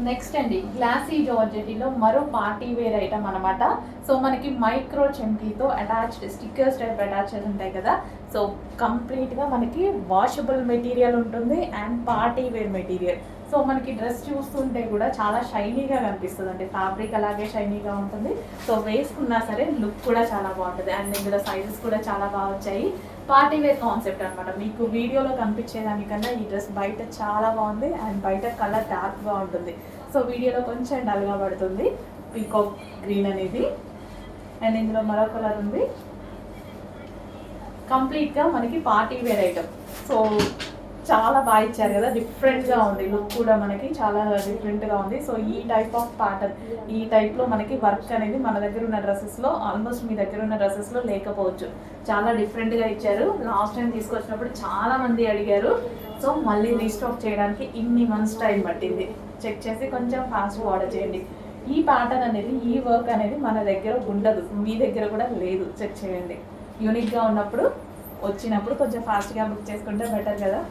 Next అండి glassy జార్జెటీలో మరో పార్టీ వేర్ ఐటమ్ అనమాట. సో మనకి మైక్రో చమ్కీతో అటాచ్డ్ స్టిక్కర్స్ టైప్ అటాచ్డ్ ఉంటాయి కదా. సో కంప్లీట్గా మనకి వాషబుల్ మెటీరియల్ ఉంటుంది and party wear material. So మనకి డ్రెస్ చూస్తుంటే కూడా చాలా షైనీగా కనిపిస్తుంది, అంటే ఫ్యాబ్రిక్ అలాగే షైనీగా ఉంటుంది. సో వేసుకున్నా సరే లుక్ కూడా చాలా బాగుంటుంది అండ్ ఇందులో సైజెస్ కూడా చాలా బాగా వచ్చాయి. పార్టీ వేర్ కాన్సెప్ట్ అనమాట. మీకు వీడియోలో కనిపించేదానికన్నా ఈ డ్రెస్ బయట చాలా బాగుంది అండ్ బయట కలర్ డార్క్గా ఉంటుంది. సో వీడియోలో కొంచెం డల్గా పడుతుంది పీకాక్ గ్రీన్ అనేది. అండ్ ఇందులో మరో కలర్ ఉంది. కంప్లీట్గా మనకి పార్టీ వేర్ ఐటమ్. సో చాలా బాగా ఇచ్చారు కదా, డిఫరెంట్గా ఉంది లుక్ కూడా మనకి చాలా డిఫరెంట్గా ఉంది. సో ఈ టైప్ ఆఫ్ ప్యాటర్న్, ఈ టైప్లో మనకి వర్క్ అనేది మన దగ్గర ఉన్న డ్రెస్సెస్లో ఆల్మోస్ట్ మీ దగ్గర ఉన్న డ్రెస్సెస్లో లేకపోవచ్చు. చాలా డిఫరెంట్గా ఇచ్చారు. లాస్ట్ టైం తీసుకొచ్చినప్పుడు చాలా మంది అడిగారు. సో మళ్ళీ రీస్టాక్ చేయడానికి ఇన్ని మంత్స్ టైం పట్టింది. చెక్ చేసి కొంచెం ఫాస్ట్గా ఆర్డర్ చేయండి. ఈ ప్యాటర్న్ అనేది, ఈ వర్క్ అనేది మన దగ్గర ఉండదు, మీ దగ్గర కూడా లేదు. చెక్ చేయండి. యూనిక్గా ఉన్నప్పుడు వచ్చినప్పుడు కొంచెం ఫాస్ట్గా బుక్ చేసుకుంటే బెటర్ కదా.